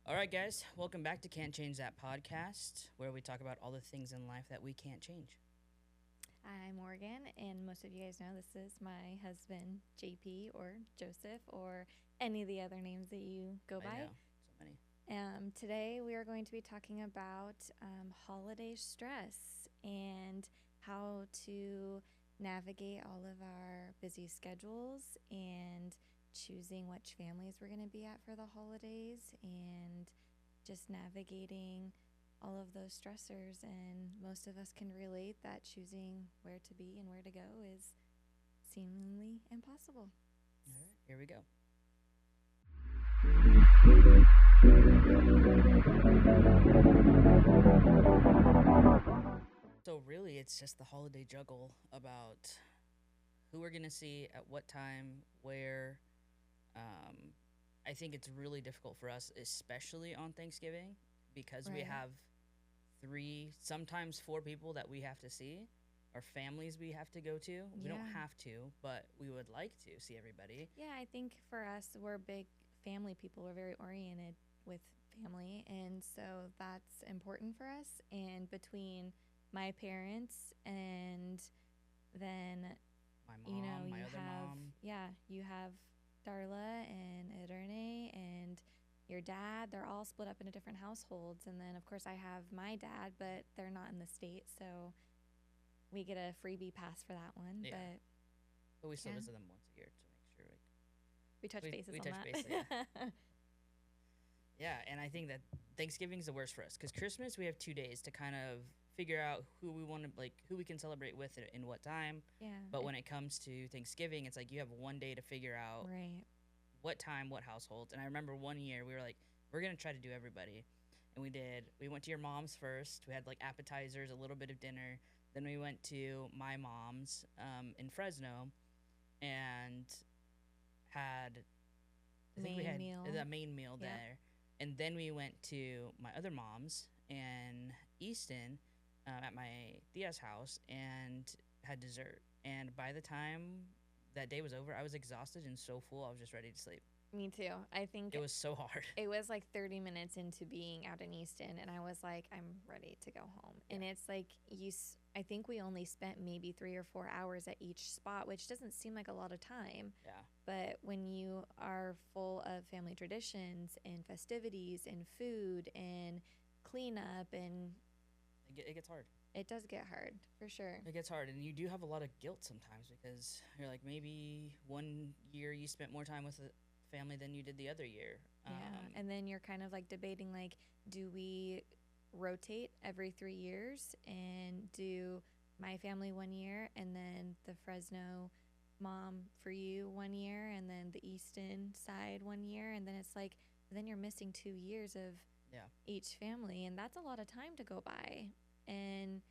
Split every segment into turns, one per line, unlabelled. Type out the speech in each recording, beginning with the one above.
All right, guys, welcome back to Can't Change That podcast, where we talk about all the things in life that we can't change.
I'm Morgan, and most of you guys know this is my husband, JP, or Joseph, or any of the other names that you go
I
by.
know, so many.
Today, we are going to be talking about holiday stress and how to navigate all of our busy schedules and choosing which families we're going to be at for the holidays and just navigating all of those stressors. And most of us can relate that choosing where to be and where to go is seemingly impossible.
All right, here we go. So, really, it's just the holiday juggle about who we're going to see at what time, where. Um, I think it's really difficult for us, especially on Thanksgiving, because we
Right.
have three, sometimes four people that we have to see, or families we have to go to. We don't
Yeah.
have to, but we would like to see everybody.
Yeah, I think for us, we're big family people. We're very oriented with family. And so that's important for us. And between my parents and then,
My mom, my
you
other
have,
mom.
yeah, you have Darla and Ederne and your dad. They're all split up into different households. And then, of course, I have my dad, but they're not in the state. So we get a freebie pass for that one.
Yeah. But we still
Yeah.
visit them once a year to make sure
We touch bases
we
on
touch
that.
base. Yeah. Yeah, and I think that Thanksgiving's the worst for us because Christmas we have 2 days to kind of figure out who we want to who we can celebrate with in what time.
Yeah.
But when it comes to Thanksgiving, it's like you have one day to figure out
Right.
what time, what households. And I remember one year we were like, we're gonna try to do everybody, and we did. We went to your mom's first. We had like appetizers, a little bit of dinner. Then we went to my mom's in Fresno, and had I think we
Main
had
meal.
the main meal
Yep.
there, and then we went to my other mom's in Easton at my tia's house and had dessert. And by the time that day was over, I was exhausted and so full. I was just ready to sleep.
Me too. I think
It was so hard.
it was like 30 minutes into being out in Easton, and I was like, I'm ready to go home.
Yeah.
And it's like, I think we only spent maybe 3 or 4 hours at each spot, which doesn't seem like a lot of time.
Yeah.
But when you are full of family traditions and festivities and food and cleanup, and
It gets hard.
it does get hard for sure.
It gets hard, and you do have a lot of guilt sometimes because you're like, maybe one year you spent more time with the family than you did the other year.
Yeah. And then you're kind of like debating, like, do we rotate every 3 years and do my family one year and then the Fresno mom for you one year and then the Easton side one year? And then it's like, then you're missing 2 years of
Yeah.
each family. And that's a lot of time to go by. And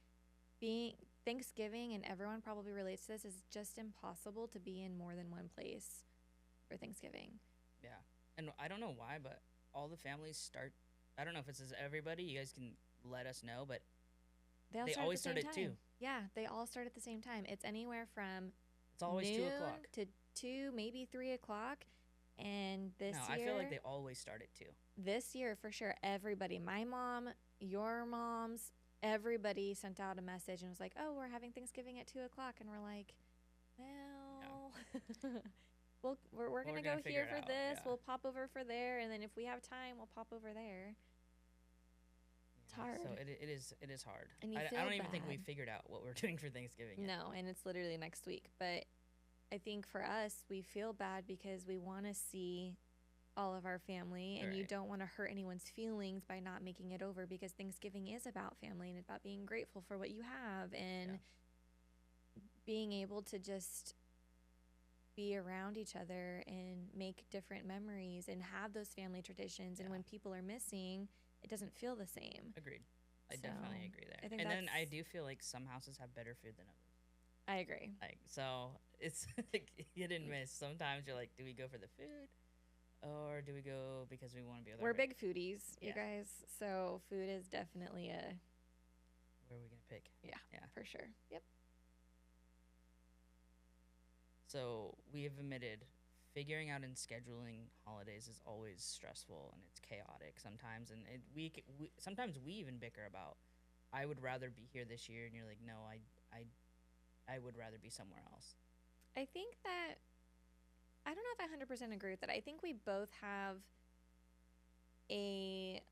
being Thanksgiving, and everyone probably relates to this, is just impossible to be in more than one place for Thanksgiving.
Yeah. And I don't know why, but all the families start. I don't know if it's as everybody. You guys can let us know, but they always start
at
at
the same
2.
time. Yeah, they all start at the same time. It's anywhere from
It's always
noon
2 o'clock.
to 2, maybe 3 o'clock. And
No, I feel like they always start at 2.
this year for sure, everybody, my mom, your moms, everybody sent out a message and was like, "Oh, we're having Thanksgiving at 2 o'clock," and we're like, "Well." We're gonna go
figure
here
it
for
out,
this.
yeah.
We'll pop over for there, and then if we have time, we'll pop over there. It's hard.
So it is hard.
And you
I
feel
don't even think we
bad.
figured out what we're doing for Thanksgiving yet.
No, and it's literally next week. But I think for us, we feel bad because we want to see all of our family, and you
Right.
don't want to hurt anyone's feelings by not making it over, because Thanksgiving is about family and it's about being grateful for what you have and being able to just be around each other and make different memories and have those family traditions. And
Yeah.
when people are missing, it doesn't feel the same.
Agreed. I
So,
definitely agree there.
I think
And then I
that's-
do feel like some houses have better food than others.
I agree.
Like so, it's like hit and miss. Sometimes you're like, do we go for the food, or do we go because we want to be with our
We're
family?
big foodies, you
Yeah.
guys. So food is definitely
Where are we gonna pick?
yeah,
Yeah.
for sure. Yep.
So we have admitted figuring out and scheduling holidays is always stressful and it's chaotic sometimes, and we sometimes we even bicker about, I would rather be here this year, and you're like, no, I would rather be somewhere else.
I think that I don't know if I 100% agree with that. I think we both have a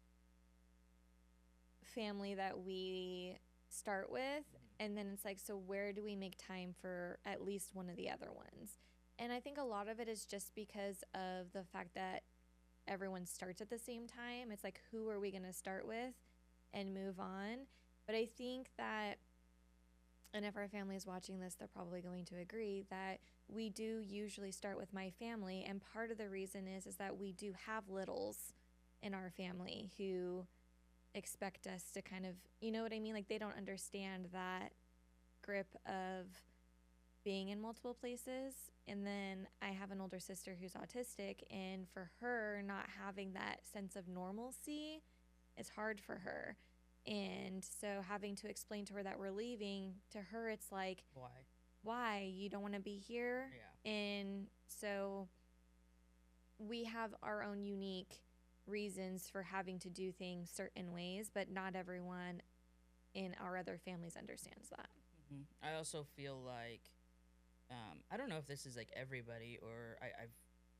family that we start with, and then it's like, so where do we make time for at least one of the other ones? And I think a lot of it is just because of the fact that everyone starts at the same time. It's like, who are we going to start with and move on? But I think that, and if our family is watching this, they're probably going to agree that we do usually start with my family. And part of the reason is that we do have littles in our family who expect us to kind of, you know what I mean? Like, they don't understand that grip of being in multiple places. And then I have an older sister who's autistic, and for her, not having that sense of normalcy is hard for her. And so having to explain to her that we're leaving, to her it's like, why you don't want to be here?
Yeah.
And so we have our own unique reasons for having to do things certain ways, but not everyone in our other families understands that.
I also feel like, I don't know if this is like everybody, or I've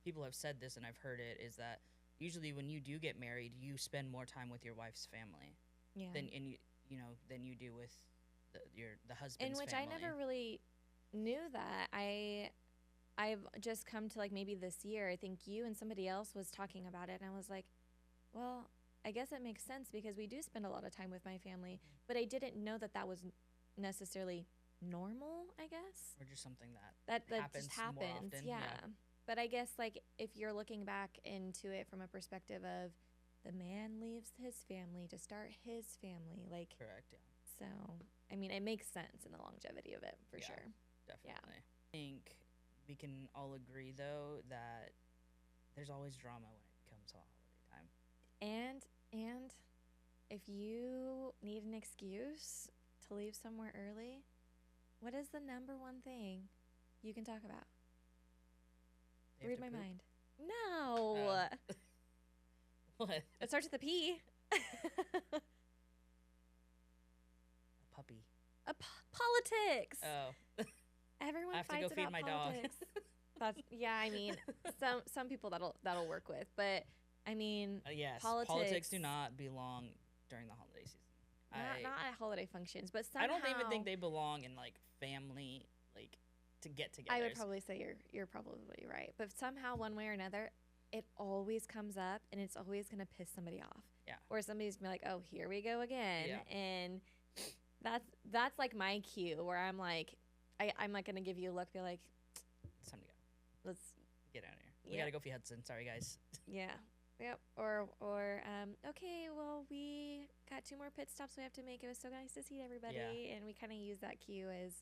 people have said this and I've heard it, is that usually when you do get married, you spend more time with your wife's family than than you do with the husband's
in which
family.
I never really knew that. I've just come to, like, maybe this year, I think you and somebody else was talking about it, and I was like, well, I guess it makes sense because we do spend a lot of time with my family, but I didn't know that that was necessarily normal, I guess.
Or just something that
just happens.
more often.
Yeah. But I guess, like, if you're looking back into it from a perspective of the man leaves his family to start his family, like,
correct, yeah.
So, I mean, it makes sense in the longevity of it, for sure.
Definitely. Yeah. I think we can all agree, though, that there's always drama when it comes to holiday time.
And if you need an excuse to leave somewhere early, what is the number one thing you can talk about? Read my mind. No.
What?
It starts with a P.
A puppy.
Politics.
Oh.
Everyone
I have
fights
to go feed
about
my
politics. Yeah, I mean, some people that'll work with, but I mean,
yes, politics do not belong during the holiday season.
Not at holiday functions, but somehow
I don't even think they belong in, like, family, like, to get together.
I would probably say you're probably right, but somehow, one way or another, it always comes up, and it's always gonna piss somebody off.
Yeah.
Or somebody's gonna be like, "Oh, here we go again,"
Yeah.
And that's like my cue where I'm like, I'm not gonna give you a look, be like,
it's time to go.
Let's
get out of here. We gotta go feed Hudson. Sorry, guys.
Yeah. Yep. Or okay, well, we got 2 more pit stops we have to make. It was so nice to see everybody. Yeah. And we kind of use that cue as,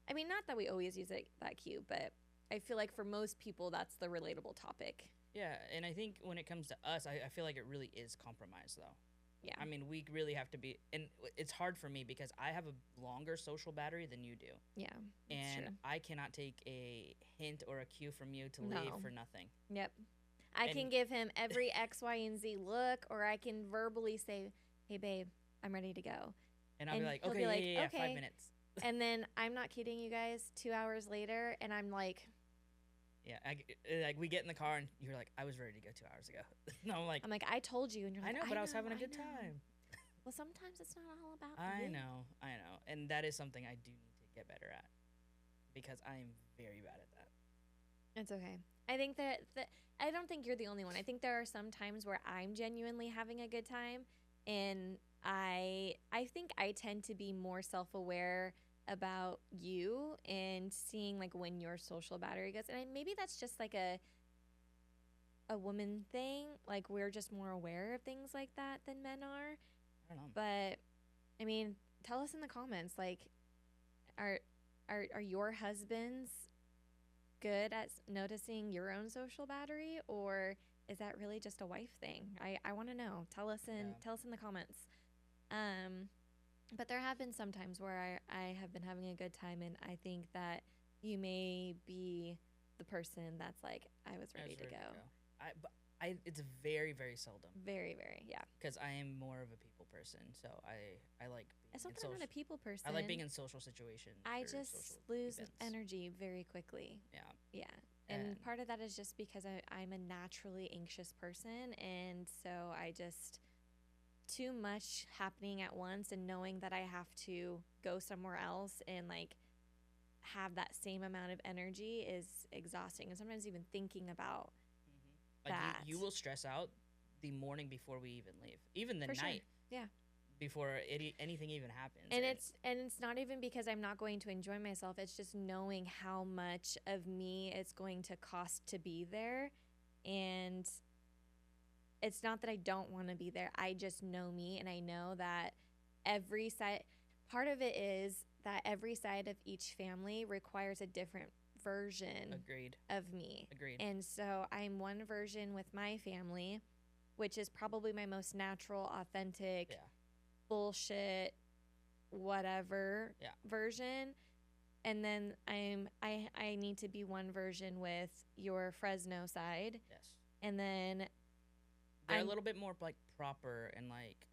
I mean, not that we always use that cue, but I feel like for most people, that's the relatable topic.
Yeah, and I think when it comes to us, I feel like it really is compromise, though.
Yeah.
I mean, we really have to be, and it's hard for me because I have a longer social battery than you do.
Yeah.
And
true.
I cannot take a hint or a cue from you to leave for nothing.
Yep. I can give him every X, Y, and Z look, or I can verbally say, "Hey, babe, I'm ready to go."
And I'll be like, okay, yeah, 5 minutes.
And then I'm not kidding you guys, 2 hours later, and I'm like...
Yeah, like we get in the car, and you're like, I was ready to go 2 hours ago. No, I'm like,
I told you, and you're like,
I know, but I was having a good time.
Well, sometimes it's not all about
I know. And that is something I do need to get better at because I am very bad at that.
It's okay. I think that I don't think you're the only one. I think there are some times where I'm genuinely having a good time, and I think I tend to be more self-aware about you and seeing, like, when your social battery goes. And maybe that's just like a woman thing. Like, we're just more aware of things like that than men are.
I don't know.
But I mean, tell us in the comments, like, are your husbands good at noticing your own social battery, or is that really just a wife thing? I want to know. Tell us in the comments. But there have been some times where I have been having a good time, and I think that you may be the person that's like, I was ready to go.
It's very, very seldom.
Very, very, yeah.
Because I am more of a people person, so I like being
It's not
in
that I'm not a people person.
I like being in social situations.
I
or
just
social
lose
events.
energy very quickly.
Yeah.
Yeah. And part of that is just because I'm a naturally anxious person. And so I just, too much happening at once and knowing that I have to go somewhere else and like have that same amount of energy is exhausting. And sometimes even thinking about
Like
that.
you will stress out the morning before we even leave, even the
For
night.
Sure. Yeah.
Before anything even happens.
And it's not even because I'm not going to enjoy myself. It's just knowing how much of me it's going to cost to be there. And it's not that I don't want to be there. I just know me, and I know that every side, part of it is that every side of each family requires a different version
Agreed.
of me.
Agreed.
And so I'm one version with my family, which is probably my most natural, authentic, bullshit, whatever version. And then I need to be one version with your Fresno side.
Yes.
And then
they're a little bit more like proper and like,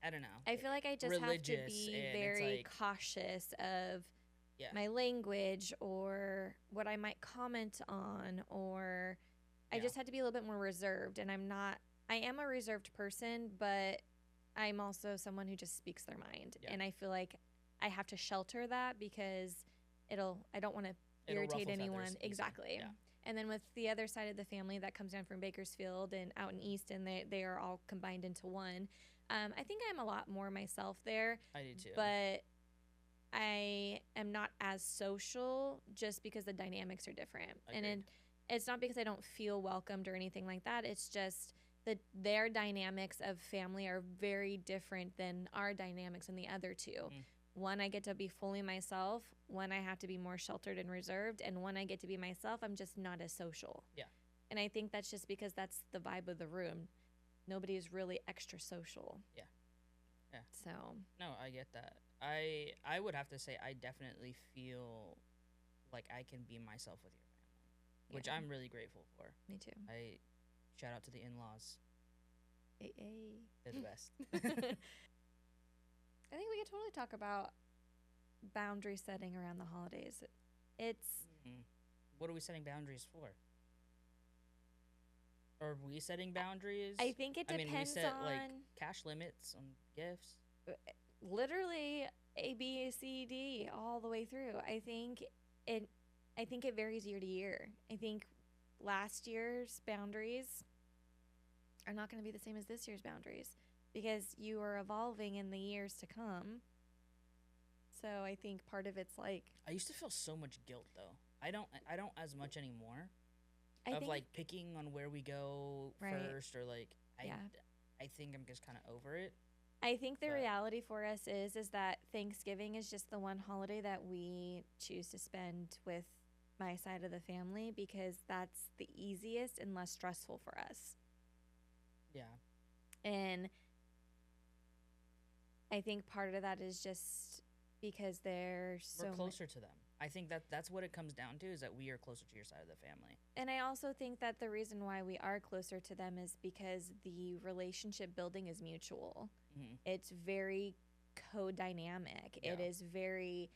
I don't know.
I feel like I just have to be very cautious of my language or what I might comment on, or I just had to be a little bit more reserved. And I am a reserved person, but I'm also someone who just speaks their mind. Yeah. And I feel like I have to shelter that because I don't want to irritate anyone. Exactly. Yeah. And then with the other side of the family that comes down from Bakersfield and out in Easton, they are all combined into one. I think I'm a lot more myself there.
I do too.
But I am not as social just because the dynamics are different.
Agreed.
And it's not because I don't feel welcomed or anything like that. It's just that their dynamics of family are very different than our dynamics in the other two. Mm. One, I get to be fully myself. One, I have to be more sheltered and reserved. And one, I get to be myself. I'm just not as social.
Yeah.
And I think that's just because that's the vibe of the room. Nobody is really extra social. Yeah.
Yeah.
So.
No, I get that. I would have to say I definitely feel like I can be myself with your family, which I'm really grateful for.
Me too.
Shout out to the in-laws.
Hey.
They're the best.
I think we could totally talk about boundary setting around the holidays.
What are we setting boundaries for? Are we setting boundaries?
I think it depends.
We set
on
like cash limits on gifts.
Literally A, B, C, D all the way through. I think it varies year to year. I think last year's boundaries are not going to be the same as this year's boundaries because you are evolving in the years to come. So I think part of it's like,
I used to feel so much guilt though. I don't as much anymore.
I think
like picking on where we go first, or like I think I'm just kind of over it.
I think the reality for us is that Thanksgiving is just the one holiday that we choose to spend with my side of the family because that's the easiest and less stressful for us.
Yeah.
And I think part of that is just because we're
closer to them. I think that's what it comes down to, is that we are closer to your side of the family.
And I also think that the reason why we are closer to them is because the relationship building is mutual. Mm-hmm. It's very co-dynamic. Yeah. It is very,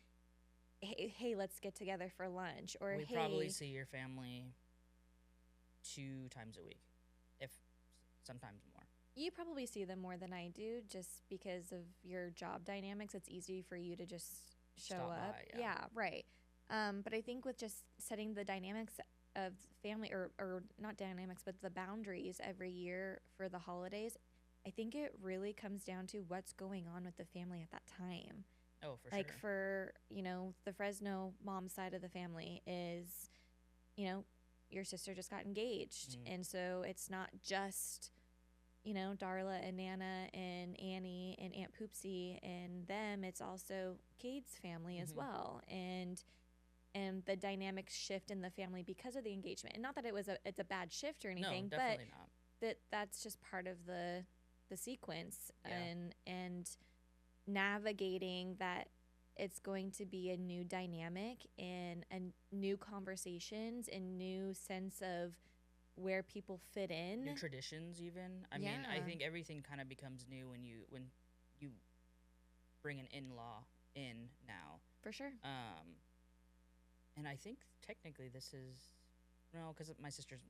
hey, let's get together for lunch. Or
we probably see your family 2 times a week, if sometimes more.
You probably see them more than I do just because of your job dynamics. It's easy for you to just show
Stop
up.
By, yeah,
right. But I think with just setting the dynamics of family, or not dynamics, but the boundaries every year for the holidays, I think it really comes down to what's going on with the family at that time.
Oh, for
like
sure.
For, the Fresno mom side of the family is, your sister just got engaged. Mm. And so it's not just, Darla and Nana and Annie and Aunt Poopsie and them. It's also Cade's family as well. And the dynamics shift in the family because of the engagement. And not that it's a bad shift or anything,
no, definitely
but that's just part of the sequence. And navigating that it's going to be a new dynamic and new conversations and new sense of where people fit in.
New traditions, even. I mean, I
Yeah.
think everything kind of becomes new when you bring an in-law in now.
For sure.
And I think technically this is no, because my sister's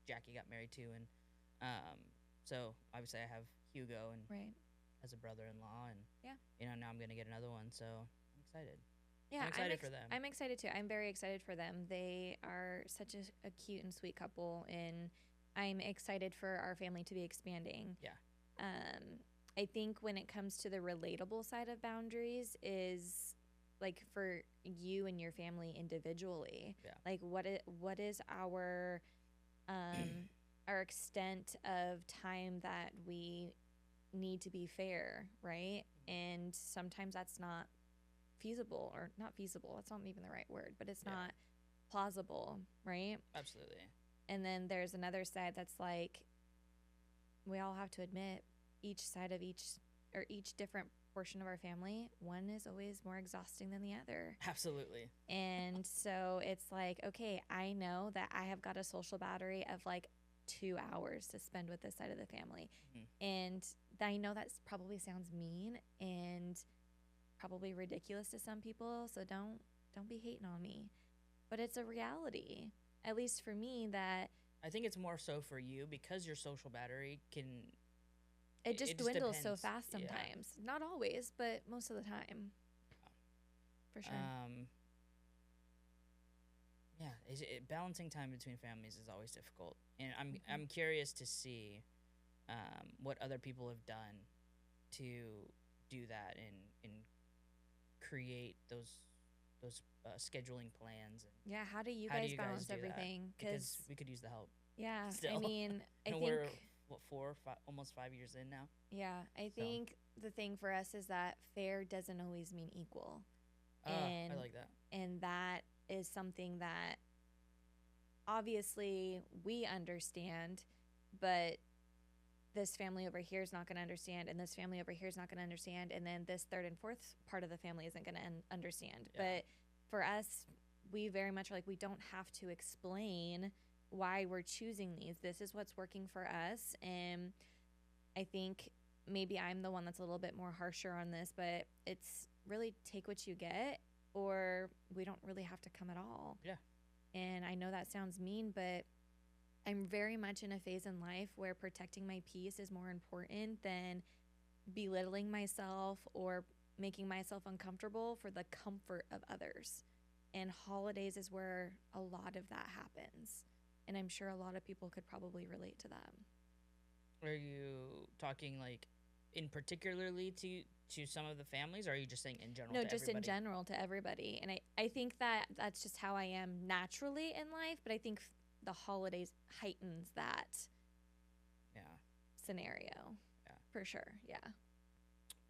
Jackie got married too, and so obviously I have Hugo and
Right.
as a brother-in-law, and
Yeah.
now I'm gonna get another one, so I'm excited.
Yeah,
I'm excited for them.
I'm excited too. I'm very excited for them. They are such a cute and sweet couple, and I'm excited for our family to be expanding.
Yeah.
I think when it comes to the relatable side of boundaries is like for you and your family individually.
Yeah.
Like what is our extent of time that we need to be fair, right? And sometimes that's not feasible, or not feasible. That's not even the right word, but it's
Yeah.
not plausible, right?
Absolutely.
And then there's another side that's like, we all have to admit each side of each different portion of our family, one is always more exhausting than the other.
Absolutely.
And so it's like, okay, I know that I have got a social battery of like 2 hours to spend with this side of the family.
Mhm.
And I know that probably sounds mean and probably ridiculous to some people, so don't be hating on me. But it's a reality, at least for me, that
I think it's more so for you because your social battery can.
it just
It just
dwindles so
depends.
fast
Yeah.
sometimes. Not always, but most of the time. For sure.
Yeah, balancing time between families is always difficult, and I'm
Mhm.
I'm curious to see what other people have done to do that and create those scheduling plans, and
Yeah, how do you
how do
guys
you guys
balance
do that?
everything?
Because we could use the help.
Yeah, I
Still.
mean, I
And
think
we're what 4, 5, almost 5 years in now.
yeah, I
So.
think the thing for us is that fair doesn't always mean equal.
I
And
like that.
and that is something that obviously we understand, but this family over here is not going to understand, and this family over here is not going to understand, and then this third and fourth part of the family isn't going to understand.
Yeah.
But for us, we very much are like, we don't have to explain why we're choosing these. This is what's working for us. And I think maybe I'm the one that's a little bit more harsher on this, but it's really take what you get, or we don't really have to come at all.
Yeah.
And I know that sounds mean, but I'm very much in a phase in life where protecting my peace is more important than belittling myself or making myself uncomfortable for the comfort of others. And holidays is where a lot of that happens. And I'm sure a lot of people could probably relate to that.
Are you talking like in particularly to some of the families, or are you just saying in general?
No,
to
just
everybody?
in general to everybody. And I think that that's just how I am naturally in life, but I think the holidays heightens that
Yeah.
scenario.
Yeah.
For sure. Yeah.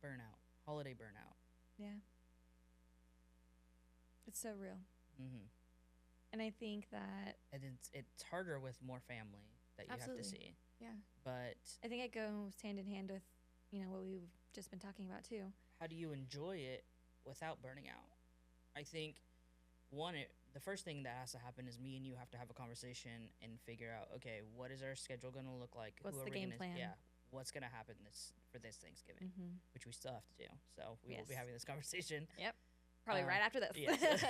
Burnout. Holiday burnout.
Yeah. It's so real.
Mm-hmm.
And I think that
And it's harder with more family that you
Absolutely.
have to see.
Yeah.
But
I think it goes hand in hand with, what we've just been talking about too.
how do you enjoy it without burning out? I think the first thing that has to happen is me and you have to have a conversation and figure out, okay, what is our schedule going to look like?
What's
Who are
the
we
game
gonna,
plan?
Yeah, what's going to happen for this Thanksgiving,
Mm-hmm.
which we still have to do. So we will be
Yes.
having this conversation.
Yep. Probably right after this.
Yes.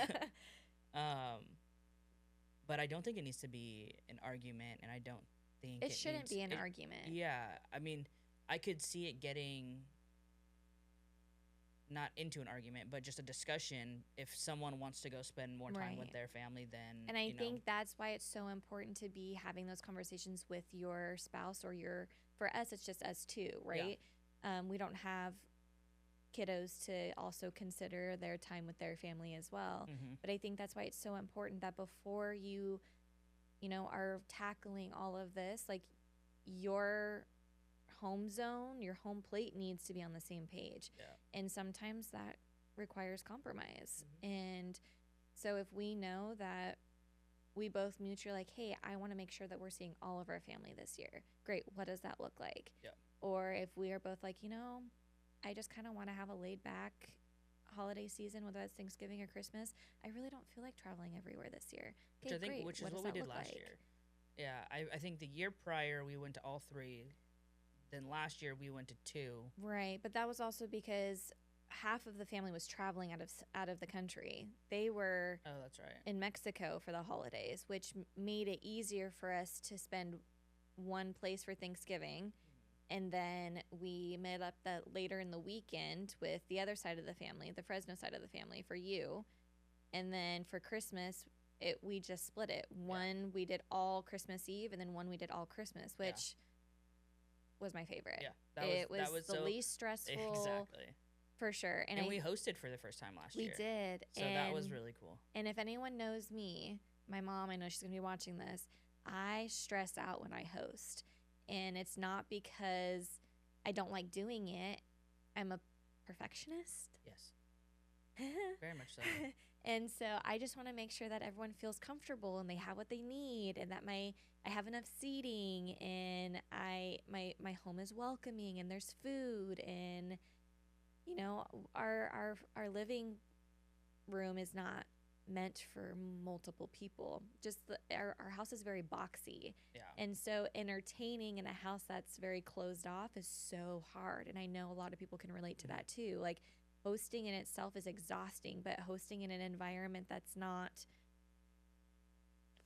But I don't think it needs to be an argument, and I don't think
It shouldn't
needs-
be an
it-
argument.
Yeah, I mean, I could see it getting not into an argument, but just a discussion. If someone wants to go spend more time with
Right.
their family, then
And I think that's why it's so important to be having those conversations with your spouse or for us, it's just us two, right? We don't have kiddos to also consider their time with their family as well.
Mm-hmm.
But I think that's why it's so important that before you are tackling all of this, like your home zone, your home plate needs to be on the same page.
Yeah.
And sometimes that requires compromise.
Mhm.
And so if we know that we both mutually like, hey, I want to make sure that we're seeing all of our family this year. Great. What does that look like?
Yeah.
Or if we are both like, I just kind of want to have a laid back holiday season, whether that's Thanksgiving or Christmas, I really don't feel like traveling everywhere this year.
Which
Okay,
I think,
great.
which is
What does
what we
that
did
look
last
like?
year. Yeah, I think the year prior we went to all 3. Then last year we went to 2.
Right, but that was also because half of the family was traveling out of the country. They were
Oh, that's right.
in Mexico for the holidays, which made it easier for us to spend one place for Thanksgiving. And then we met up that later in the weekend with the other side of the family, the Fresno side of the family for you. And then for Christmas, we just split it. One we did all Christmas Eve, and then one we did all Christmas, which was my favorite.
Yeah,
It was
that was
the least stressful.
Exactly.
For sure.
And we hosted for the first time last year.
We did.
So that was really cool.
And if anyone knows me, my mom, I know she's going to be watching this, I stress out when I host. And it's not because I don't like doing it. I'm a perfectionist.
Yes. Very much so.
And so I just want to make sure that everyone feels comfortable and they have what they need, and that I have enough seating, and my home is welcoming, and there's food, and you know, our living room is not meant for multiple people. Just our house is very boxy.
Yeah.
And so entertaining in a house that's very closed off is so hard. And I know a lot of people can relate to that too. Like, hosting in itself is exhausting, but hosting in an environment that's not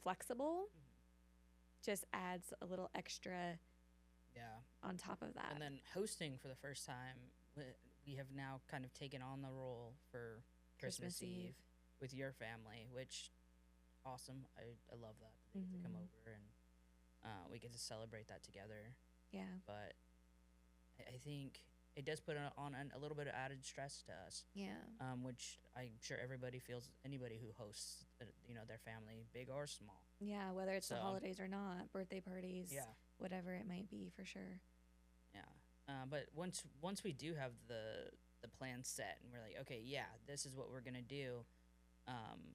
flexible just adds a little extra on top of that.
And then hosting for the first time, we have now kind of taken on the role for Christmas Eve with your family, which awesome. I love that. They get to come over and we get to celebrate that together.
Yeah.
But I think it does put on a little bit of added stress to us.
Yeah.
Which I'm sure everybody feels, anybody who hosts, their family, big or small.
Yeah, whether it's the holidays or not, birthday parties, whatever it might be, for sure.
Yeah. But once we do have the plan set and we're like, okay, yeah, this is what we're going to do.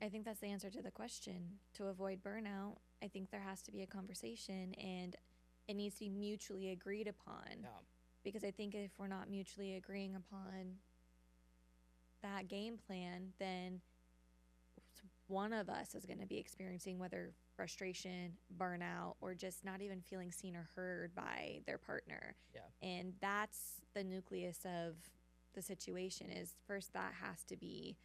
I think that's the answer to the question. To avoid burnout, I think there has to be a conversation, and it needs to be mutually agreed upon.
Yeah.
Because I think if we're not mutually agreeing upon that game plan, then one of us is going to be experiencing whether frustration, burnout, or just not even feeling seen or heard by their partner.
Yeah.
And that's the nucleus of the situation. Is first that has to be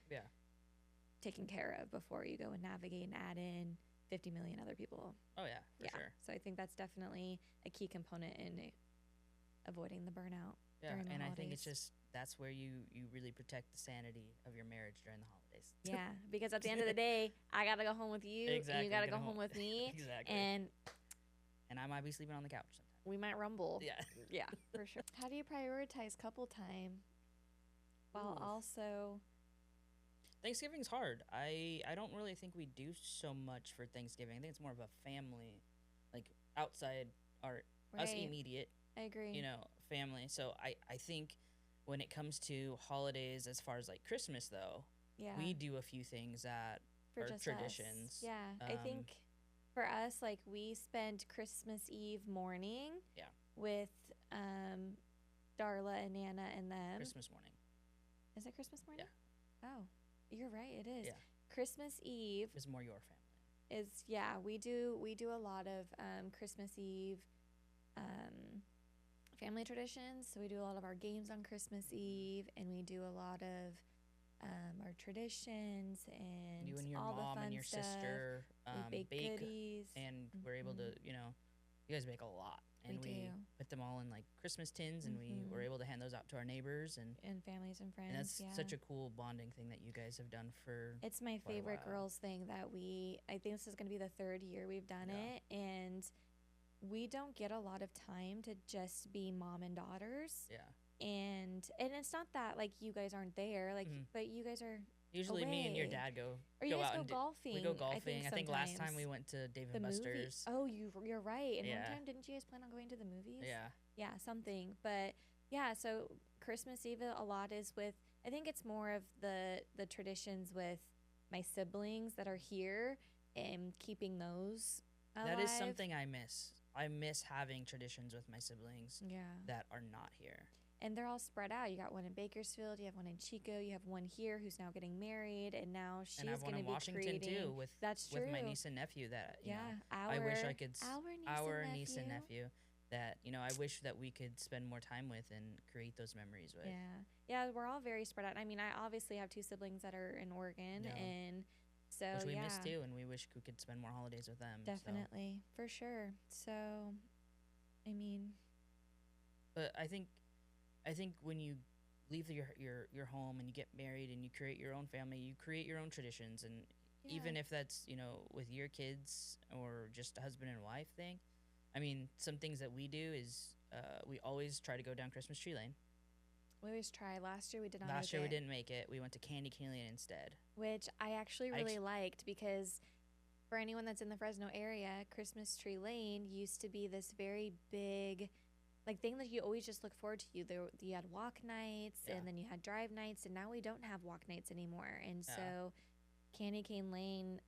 taken care of before you go and navigate and add in 50 million other people.
Oh, yeah, for sure.
So I think that's definitely a key component in avoiding the burnout.
Yeah,
during the
and
holidays.
I think it's just that's where you really protect the sanity of your marriage during the holidays.
Yeah, because at the end of the day, I got to go home with you,
Exactly,
and you got to go home with me.
Exactly.
And
I might be sleeping on the couch sometimes.
we might rumble.
Yeah.
Yeah, for sure. How do you prioritize couple time while also...
Thanksgiving's hard. I don't really think we do so much for Thanksgiving. I think it's more of a family, like outside us immediate,
I agree.
family. So I think when it comes to holidays, as far as like Christmas though, we do a few things that
for
are
just
traditions.
Us. Yeah, I think for us, like, we spend Christmas Eve morning with Darla and Nana and them.
Christmas morning.
Is it Christmas morning?
Yeah.
Oh, you're right. It is.
Yeah.
Christmas Eve
is more your family.
We do a lot of Christmas Eve family traditions. So we do a lot of our games on Christmas Eve, and we do a lot of our traditions and
you and your
all
mom
the fun
and your
stuff.
sister
We bake goodies,
and we're able to, you guys bake a lot, and we put them all in like Christmas tins, and we were able to hand those out to our neighbors and
families and friends.
And that's such a cool bonding thing that you guys have done for.
It's my favorite girls thing that I think this is going to be the 3rd year we've done it, and we don't get a lot of time to just be mom and daughters.
Yeah.
And it's not that like you guys aren't there, like, but you guys are
usually
away.
Me and your dad go
you guys
out
go
and
golfing.
We go golfing. I think last time
sometimes.
we went to Dave
the
and
movie.
Buster's.
Oh, you're right. And one time, didn't you guys plan on going to the movies? Yeah, something. But yeah, so Christmas Eve a lot is with. I think it's more of the traditions with my siblings that are here and keeping those alive.
That is something I miss. I miss having traditions with my siblings.
Yeah.
That are not here.
and they're all spread out. You got one in Bakersfield, you have one in Chico, you have one here who's now getting married, and now she's
And I have one
going to
in
be
Washington
creating.
too
That's true.
with my niece and nephew that
Yeah,
I wish I could
our
niece and nephew that I wish that we could spend more time with and create those memories with.
Yeah, we're all very spread out. I mean, I obviously have 2 siblings that are in Oregon,
Yeah.
and so
which we miss too, and we wish we could spend more holidays with them.
Definitely, for sure. So, I mean,
but I think when you leave your home and you get married and you create your own family, you create your own traditions, and even if that's with your kids or just a husband and wife thing. I mean, some things that we do is we always try to go down Christmas Tree Lane.
We always try. Last year we did not.
Last year we didn't make it. We went to Candy Cane Lane instead,
which I actually really liked, because for anyone that's in the Fresno area, Christmas Tree Lane used to be this very big, like, thing that you always just look forward to. You had walk nights, and then you had drive nights, and now we don't have walk nights anymore. And so Candy Cane Lane,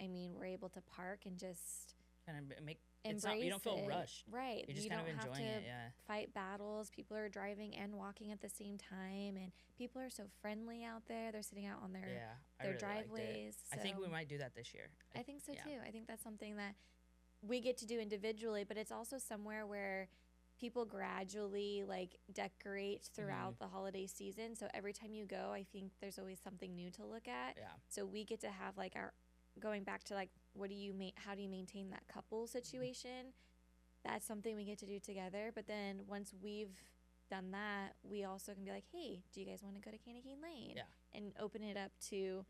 I mean, we're able to park and just
kind of make.
You
don't feel rushed.
Right.
You're just kind of enjoying it,
fight battles. People are driving and walking at the same time, and people are so friendly out there. They're sitting out on their
really
driveways.
So I think we might do that this year.
I think so too. I think that's something that we get to do individually, but it's also somewhere where people gradually like decorate throughout the holiday season. So every time you go, I think there's always something new to look at.
Yeah.
So we get to have like going back to like, how do you maintain that couple situation? That's something we get to do together. But then once we've done that, we also can be like, hey, do you guys want to go to Candy Cane Lane?
Yeah.
And open it up to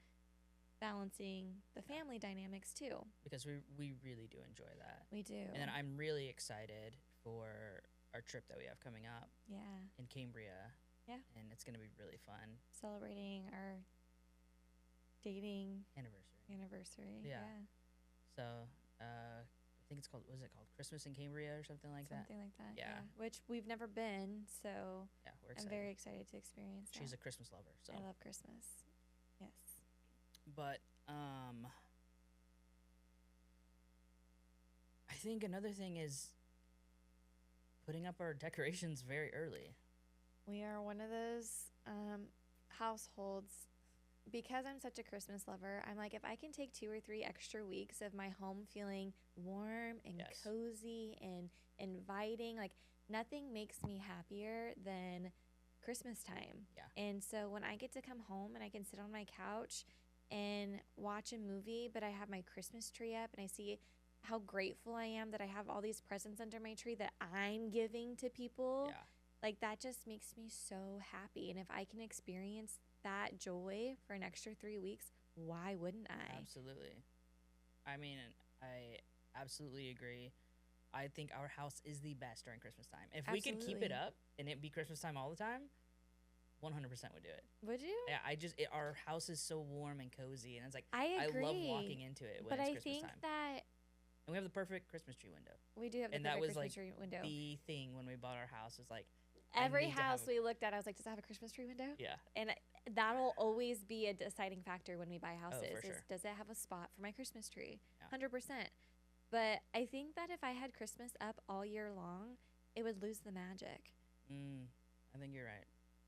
balancing the family dynamics too.
Because we really do enjoy that.
We do.
And then I'm really excited for our trip that we have coming up.
Yeah.
In Cambria.
Yeah.
And it's going to be really fun.
Celebrating our dating
anniversary.
Yeah.
So, I think it's called, was it called Christmas in Cambria or something like that?
Something like that.
Yeah.
Which we've never been, so
yeah, we're excited.
I'm very excited to experience that.
She's a Christmas lover, so
I love Christmas. Yes.
But I think another thing is putting up our decorations very early.
We are one of those households, because I'm such a Christmas lover. I'm like, if I can take 2 or 3 extra weeks of my home feeling warm and cozy and inviting, like, nothing makes me happier than Christmas time.
Yeah.
And so when I get to come home and I can sit on my couch and watch a movie, but I have my Christmas tree up and I see how grateful I am that I have all these presents under my tree that I'm giving to people.
Yeah.
Like, that just makes me so happy. And if I can experience that joy for an extra 3 weeks, why wouldn't I?
Absolutely. I mean, I absolutely agree. I think our house is the best during Christmas time. If we could keep it up and it be Christmas time all the time, 100% would do it.
Would you?
Yeah, our house is so warm and cozy, and it's like
I agree.
I love walking into it when it's Christmas time.
But I think that
and we have the perfect Christmas tree window.
We do have the perfect Christmas tree window.
And that was like the thing when we bought our house, was like
every house we looked at, I was like, does it have a Christmas tree window?
Yeah.
And that'll always be a deciding factor when we buy houses.
Oh, for sure.
Does it have a spot for my Christmas tree?
Yeah.
100%. But I think that if I had Christmas up all year long, it would lose the magic.
I think you're right.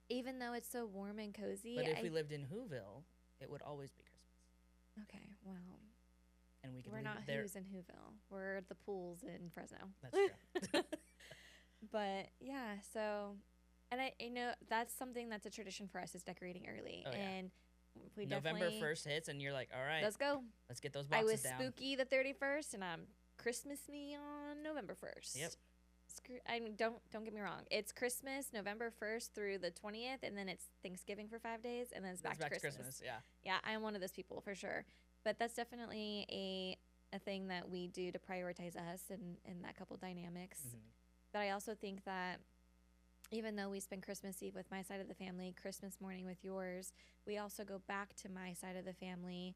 Even though it's so warm and cozy.
But if we lived in Whoville, it would always be Christmas.
Okay, well.
And we could
We're
leave
not
it there.
Who's in Whoville. We're the pools in Fresno.
That's true.
But yeah, so, and I know that's something that's a tradition for us, is decorating early.
Oh, yeah.
And we
November 1st hits, and you're like, all right,
let's go.
Let's get those boxes down.
I was spooky the 31st, and I'm Christmas me on November 1st.
Yep.
I mean, don't get me wrong. It's Christmas November 1st through the 20th, and then it's Thanksgiving for 5 days, and then it's back to Christmas.
Yeah.
Yeah, I'm one of those people for sure. But that's definitely a thing that we do to prioritize us and that couple dynamics.
Mm-hmm.
But I also think that even though we spend Christmas Eve with my side of the family, Christmas morning with yours, we also go back to my side of the family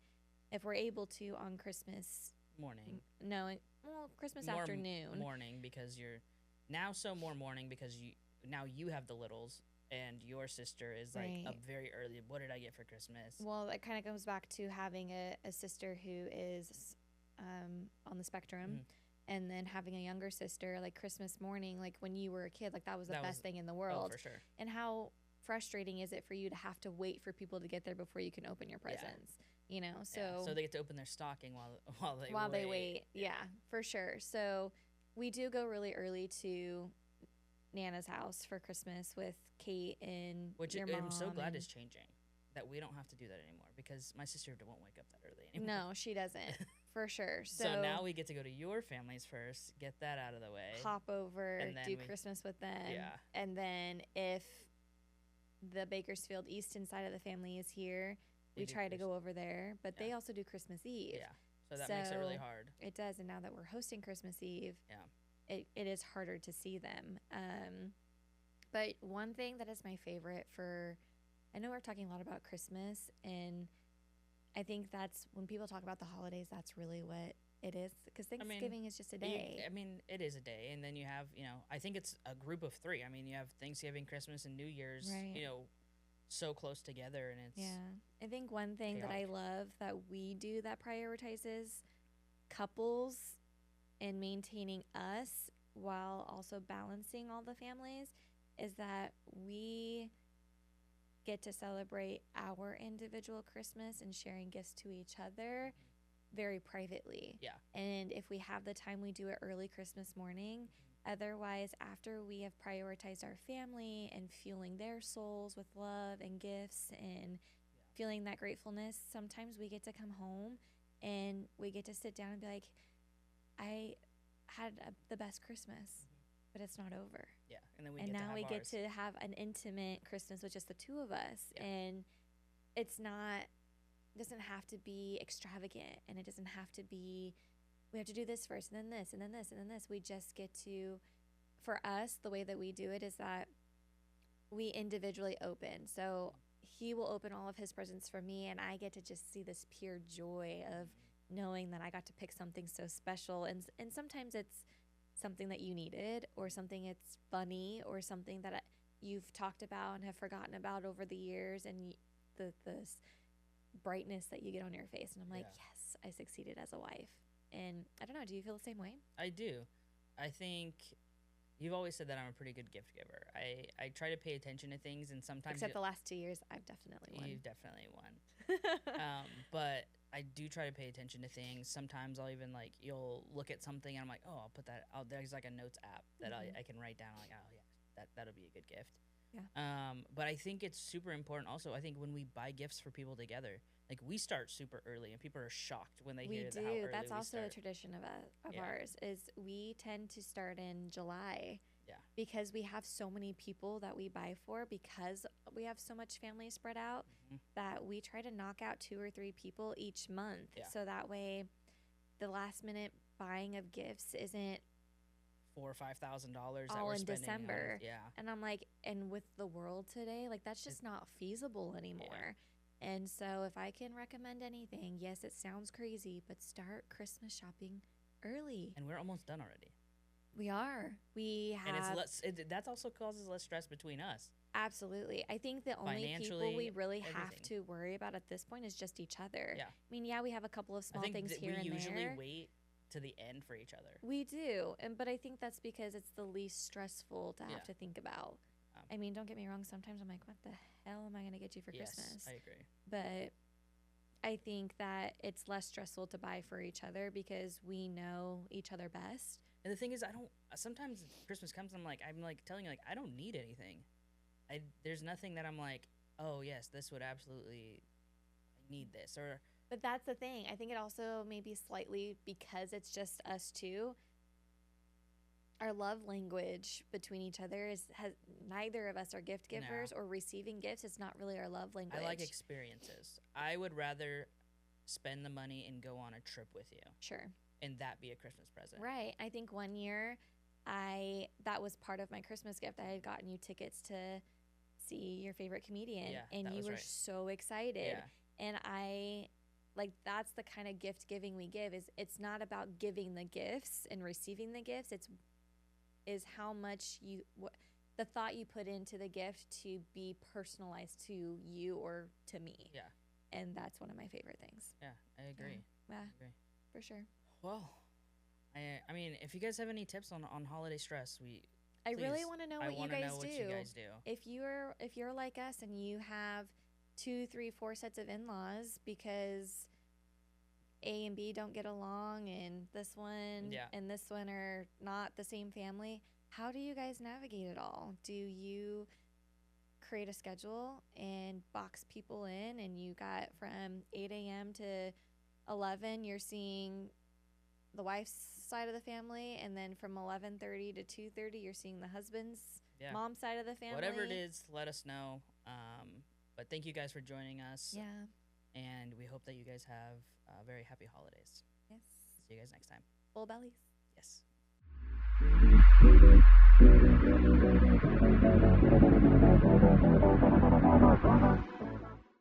if we're able to on Christmas
morning.
No, well, Christmas afternoon.
Morning, because you're now more morning because you have the littles. And your sister is like up very early. What did I get for Christmas?
Well, it kind of goes back to having a sister who is on the spectrum. And then having a younger sister, like Christmas morning, like when you were a kid, like that was the
That was
best thing in the
oh
world.
for sure.
And how frustrating is it for you to have to wait for people to get there before you can open your
Yeah.
presents? You know,
Yeah.
so
So they get to open their stocking while they
while
wait.
they wait, yeah, for sure. So we do go really early to Nana's house for Christmas with Kate and
Which
your
I'm so
mom.
glad
and
is changing. That we don't have to do that anymore because my sister won't wake up that early anymore.
no, she doesn't, for sure.
So now we get to go to your family's first, get that out of the way.
hop over,
and then
do Christmas with them.
Yeah.
And then if the Bakersfield Easton side of the family is here,
They
we
do
try to
Chris-
go over there. But
Yeah.
they also do Christmas Eve.
Yeah. So that makes it really
So
hard.
It does. And now that we're hosting Christmas Eve,
Yeah.
it is harder to see them. But one thing that is my favorite I know we're talking a lot about Christmas, and I think that's when people talk about the holidays, that's really what it is. Because Thanksgiving is just a day.
It is a day. And then you have, I think it's a group of 3. I mean, you have Thanksgiving, Christmas, and New Year's,
Right.
So close together. And it's
Yeah. I think one thing that I
chaotic.
love that we do that prioritizes couples and maintaining us while also balancing all the families is that we get to celebrate our individual Christmas and sharing gifts to each other very privately.
Yeah.
And if we have the time, we do it early Christmas morning. Otherwise, after we have prioritized our family and fueling their souls with love and gifts and feeling that gratefulness, sometimes we get to come home and we get to sit down and be like, I had the best Christmas, but it's not over.
Yeah. And then
Now we get
ours.
to have an intimate Christmas with just the two of us.
Yeah.
And doesn't have to be extravagant, and it doesn't have to be, we have to do this first and then this and then this and then this. We just get to, for us, the way that we do it is that we individually open. So he will open all of his presents for me, and I get to just see this pure joy of knowing that I got to pick something so special. And sometimes it's something that you needed, or something it's funny, or something that you've talked about and have forgotten about over the years, and the brightness that you get on your face. And I'm like,
Yeah.
yes, I succeeded as a wife. And I don't know, do you feel the same way?
I do. I think you've always said that I'm a pretty good gift giver. I try to pay attention to things, and sometimes
Except the last 2 years, I've definitely won.
you've definitely won. But I do try to pay attention to things. Sometimes I'll even you'll look at something and I'm like, oh, I'll put that out. There's like a notes app that I can write down. Like, oh yeah, that'll be a good gift.
Yeah.
But I think it's super important. Also, I think when we buy gifts for people together, we start super early, and people are shocked when they
We
hear
do.
how early
That's
we
also
start.
a tradition of
Yeah.
ours, is we tend to start in July.
Yeah.
Because we have so many people that we buy for, because we have so much family spread out, that we try to knock out 2 or 3 people each month.
Yeah.
So that way the last minute buying of gifts isn't
$4,000 or $5,000 that
all
we're
in
spending on-
December.
yeah.
And I'm like, and with the world today, that's just not feasible anymore. And so if I can recommend anything, yes, it sounds crazy, but start Christmas shopping early.
And we're almost done already.
We are. We have.
And it's less. That also causes less stress between us.
Absolutely. I think the only people
Financially,
we really have
everything.
to worry about at this point is just each other.
Yeah.
I mean, yeah, we have a couple of small
I think
things
that
here
we
and
usually
there.
wait to the end for each other.
We do. But I think that's because it's the least stressful to have
Yeah.
to think about.
Um,
I mean, don't get me wrong. Sometimes I'm like, what the hell am I going to get you for
yes,
Christmas?
I agree.
But I think that it's less stressful to buy for each other because we know each other best.
And the thing is, sometimes Christmas comes and I'm telling you, I don't need anything. There's nothing that I'm like, oh yes, this would absolutely, I need this.
But that's the thing. I think it also maybe slightly, because it's just us two, our love language between each other has neither of us are gift givers or receiving gifts. It's not really our love language.
I like experiences. I would rather spend the money and go on a trip with you.
Sure.
And that be a Christmas present.
Right. I think one year that was part of my Christmas gift. I had gotten you tickets to see your favorite comedian,
Yeah,
and
that
you
was
were
right.
so excited.
Yeah.
And that's the kind of gift giving we give. It's not about giving the gifts and receiving the gifts. Is how much the thought you put into the gift to be personalized to you or to me.
Yeah.
And that's one of my favorite things.
Yeah, I agree.
Yeah,
I agree.
for sure.
Well, I mean, if you guys have any tips on holiday stress,
I really
please,
want to know
I
what you
want to
guys
know
do.
what you guys do.
If you're like us and you have 2, 3, 4 sets of in-laws because A and B don't get along and
Yeah.
this one are not the same family, how do you guys navigate it all? Do you create a schedule and box people in, and you got from 8 a.m. to 11 you're seeing the wife's side of the family, and then from 11:30 to 2:30 you're seeing the husband's
Yeah.
mom's side of the family?
Whatever it is, let us know. But thank you guys for joining us.
Yeah.
And we hope that you guys have very happy holidays.
Yes.
See you guys next time.
Full bellies.
Yes.